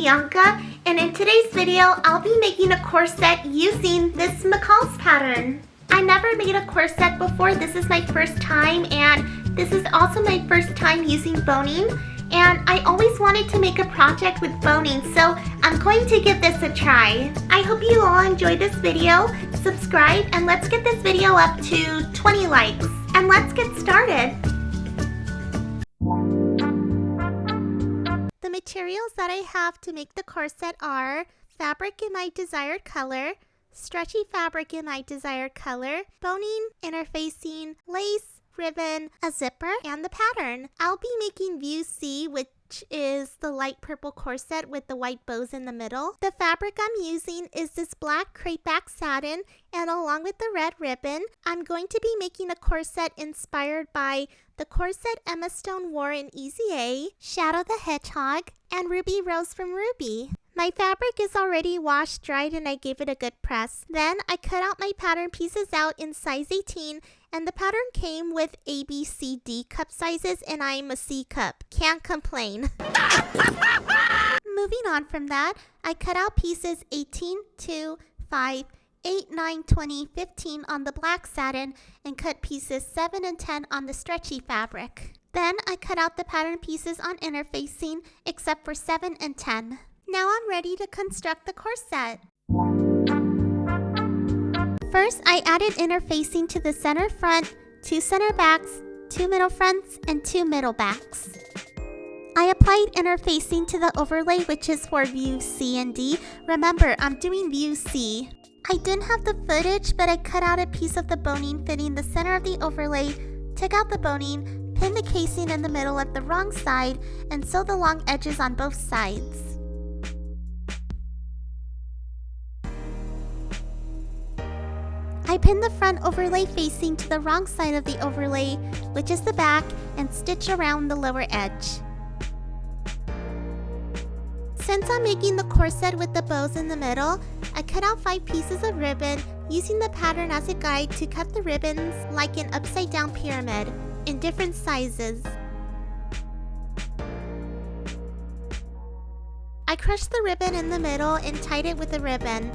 Bianca, and in today's video, I'll be making a corset using this Mccalls pattern. I never made a corset before. This is my first time, and this is also my first time using boning. And I always wanted to make a project with boning, so I'm going to give this a try. I hope you all enjoyed this video. Subscribe, and let's get this video up to 20 likes. And let's get started. The materials that I have to make the corset are fabric in my desired color, stretchy fabric in my desired color, boning, interfacing, lace, ribbon, a zipper, and the pattern. I'll be making view C, which is the light purple corset with the white bows in the middle. The fabric I'm using is this black crepe back satin, and along with the red ribbon, I'm going to be making a corset inspired by the corset Emma Stone wore in Easy A, Shadow the Hedgehog, and Ruby Rose from Ruby. My fabric is already washed, dried, and I gave it a good press. Then I cut out my pattern pieces out in size 18, and the pattern came with A, B, C, D cup sizes, and I'm a C cup. Can't complain. Moving on from that, I cut out pieces 18, 2, 5, 8, 9, 20, 15 on the black satin, and cut pieces 7 and 10 on the stretchy fabric. Then I cut out the pattern pieces on interfacing, except for 7 and 10. Now I'm ready to construct the corset. First, I added interfacing to the center front, 2 center backs, 2 middle fronts, and 2 middle backs. I applied interfacing to the overlay, which is for view C and D. Remember, I'm doing view C. I didn't have the footage, but I cut out a piece of the boning fitting the center of the overlay, took out the boning, pinned the casing in the middle at the wrong side, and sewed the long edges on both sides. I pinned the front overlay facing to the wrong side of the overlay, which is the back, and stitched around the lower edge. Since I'm making the corset with the bows in the middle, I cut out 5 pieces of ribbon, using the pattern as a guide to cut the ribbons like an upside down pyramid, in different sizes. I crushed the ribbon in the middle and tied it with a ribbon.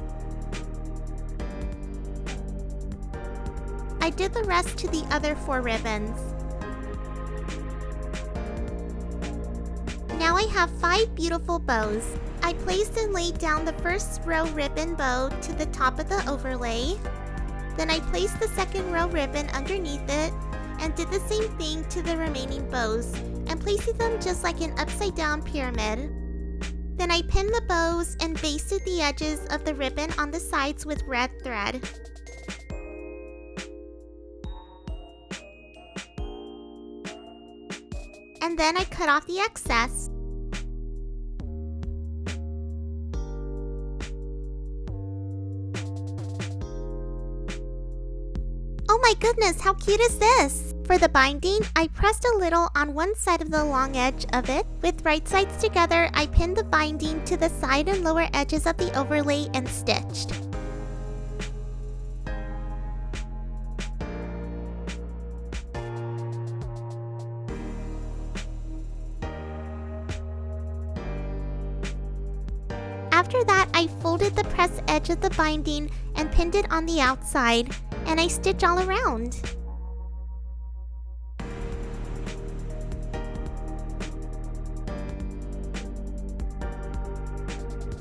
I did the rest to the other 4 ribbons. Now I have 5 beautiful bows. I placed and laid down the first row ribbon bow to the top of the overlay. Then I placed the second row ribbon underneath it and did the same thing to the remaining bows and placing them just like an upside down pyramid. Then I pinned the bows and basted the edges of the ribbon on the sides with red thread. And then I cut off the excess. Oh my goodness, how cute is this? For the binding, I pressed a little on one side of the long edge of it. With right sides together, I pinned the binding to the side and lower edges of the overlay and stitched. After that, I folded the press edge of the binding and pinned it on the outside, and I stitched all around.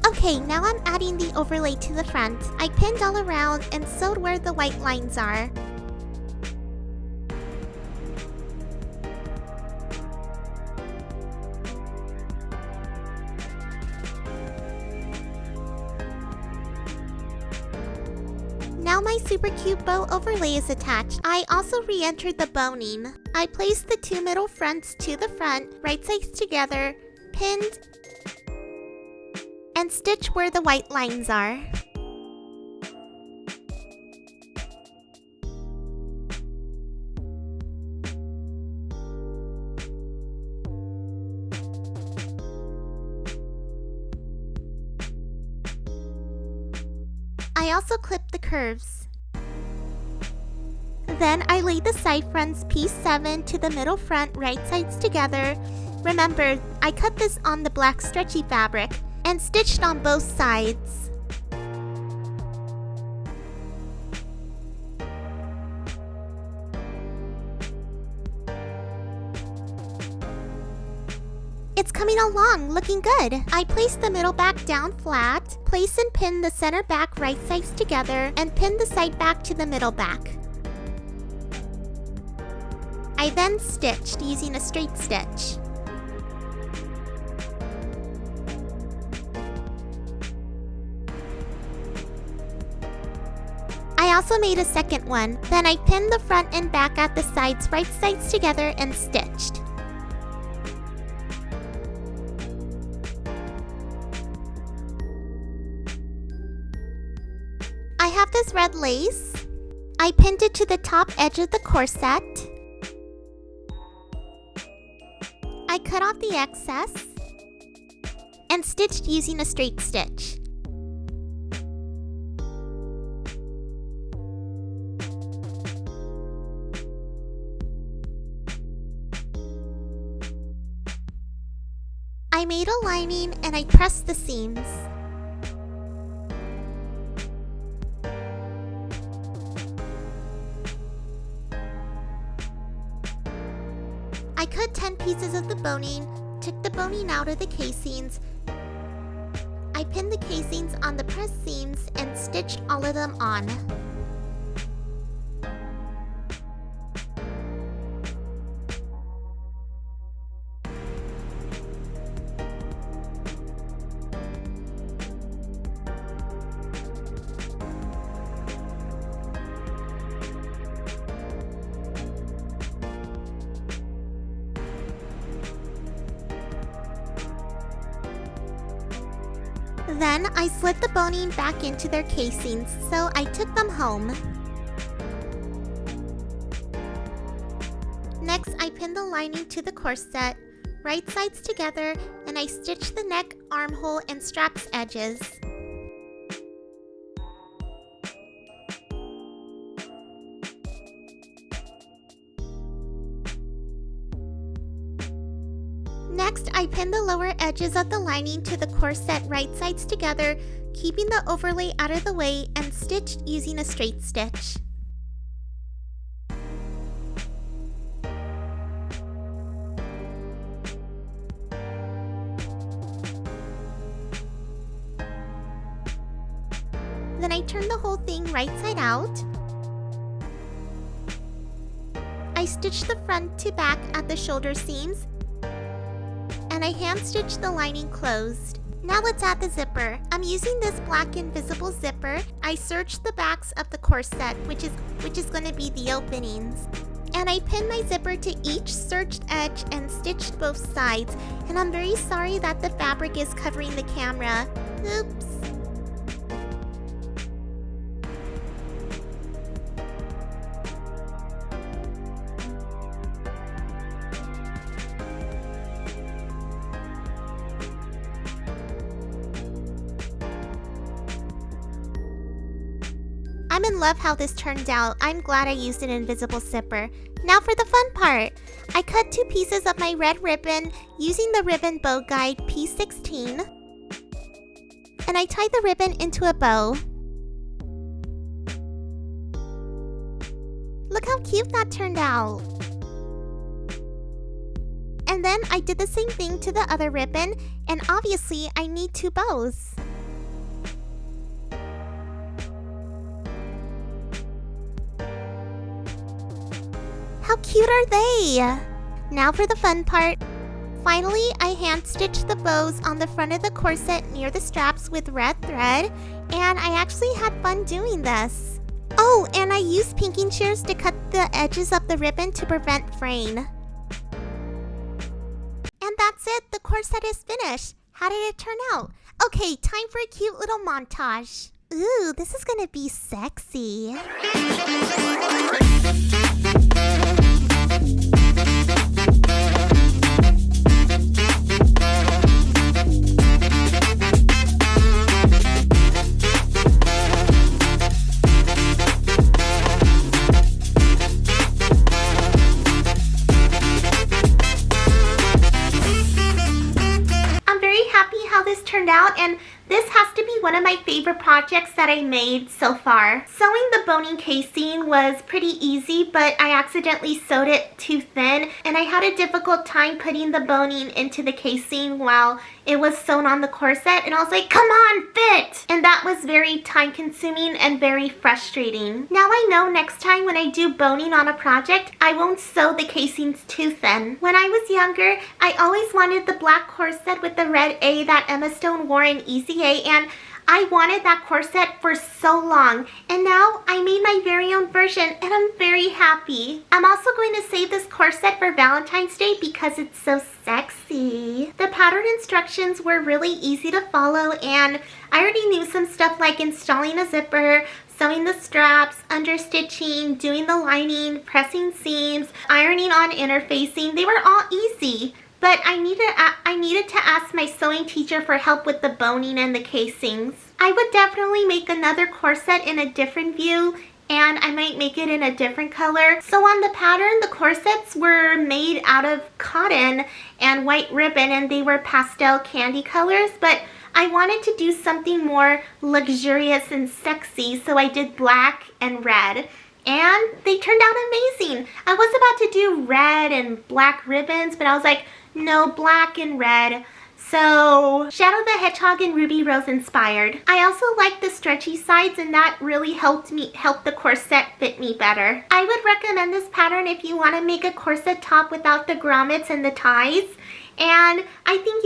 Okay, now I'm adding the overlay to the front. I pinned all around and sewed where the white lines are. Now my super cute bow overlay is attached. I also re-entered the boning. I placed the 2 middle fronts to the front, right sides together, pinned, and stitched where the white lines are. I also clipped the curves. Then I laid the side fronts piece 7 to the middle front right sides together. Remember, I cut this on the black stretchy fabric. and stitched on both sides. It's coming along, looking good. I placed the middle back down flat, place and pin the center back right sides together, and pin the side back to the middle back. I then stitched using a straight stitch. I also made a second one. Then I pinned the front and back at the sides right sides together and stitched. I have this red lace. I pinned it to the top edge of the corset. I cut off the excess and stitched using a straight stitch. I made a lining and I pressed the seams. I cut 10 pieces of the boning, took the boning out of the casings. I pinned the casings on the pressed seams and stitched all of them on. Then I slid the boning back into their casings, so I took them home. Next, I pinned the lining to the corset, right sides together, and I stitched the neck, armhole, and straps edges. Next, I pinned the lower edges of the lining to the corset right sides together, keeping the overlay out of the way, and stitched using a straight stitch. Then I turned the whole thing right side out. I stitched the front to back at the shoulder seams, and I hand stitched the lining closed. Now let's add the zipper. I'm using this black invisible zipper. I serged the backs of the corset, which is going to be the openings. And I pinned my zipper to each serged edge and stitched both sides. And I'm very sorry that the fabric is covering the camera. Oops. I'm in love how this turned out. I'm glad I used an invisible zipper. Now for the fun part. I cut 2 pieces of my red ribbon using the ribbon bow guide P16. And I tied the ribbon into a bow. Look how cute that turned out. And then I did the same thing to the other ribbon, and obviously I need 2 bows. How cute are they? Now for the fun part. Finally, I hand stitched the bows on the front of the corset near the straps with red thread, and I actually had fun doing this. Oh, and I used pinking shears to cut the edges of the ribbon to prevent fraying. And that's it, the corset is finished. How did it turn out? Okay, time for a cute little montage. Ooh, this is gonna be sexy. out, and this has to be one of my favorite projects that I made so far. Sewing the boning casing was pretty easy, but I accidentally sewed it too thin, and I had a difficult time putting the boning into the casing while it was sewn on the corset, and I was like, come on, fit! And that was very time consuming and very frustrating. Now I know next time when I do boning on a project, I won't sew the casings too thin. When I was younger, I always wanted the black corset with the red A that Emma Stone wore in Easy A, and I wanted that corset for so long, and now I made my very own version, and I'm very happy. I'm also going to save this corset for Valentine's Day because it's so sexy. The pattern instructions were really easy to follow, and I already knew some stuff like installing a zipper, sewing the straps, understitching, doing the lining, pressing seams, ironing on interfacing. They were all easy. But I needed to ask my sewing teacher for help with the boning and the casings. I would definitely make another corset in a different view, and I might make it in a different color. So on the pattern, the corsets were made out of cotton and white ribbon, and they were pastel candy colors, but I wanted to do something more luxurious and sexy, so I did black and red. And they turned out amazing. I was about to do red and black ribbons, but I was like, no, black and red. So Shadow the Hedgehog and Ruby Rose inspired. I also like the stretchy sides, and that really helped the corset fit me better. I would recommend this pattern if you want to make a corset top without the grommets and the ties. And I think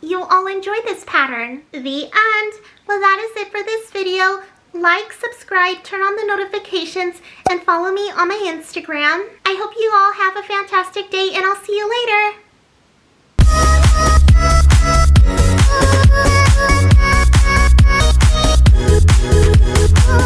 you'll all enjoy this pattern. The end. Well, that is it for this video. Like, subscribe, turn on the notifications, and follow me on my Instagram. I hope you all have a fantastic day, and I'll see you later.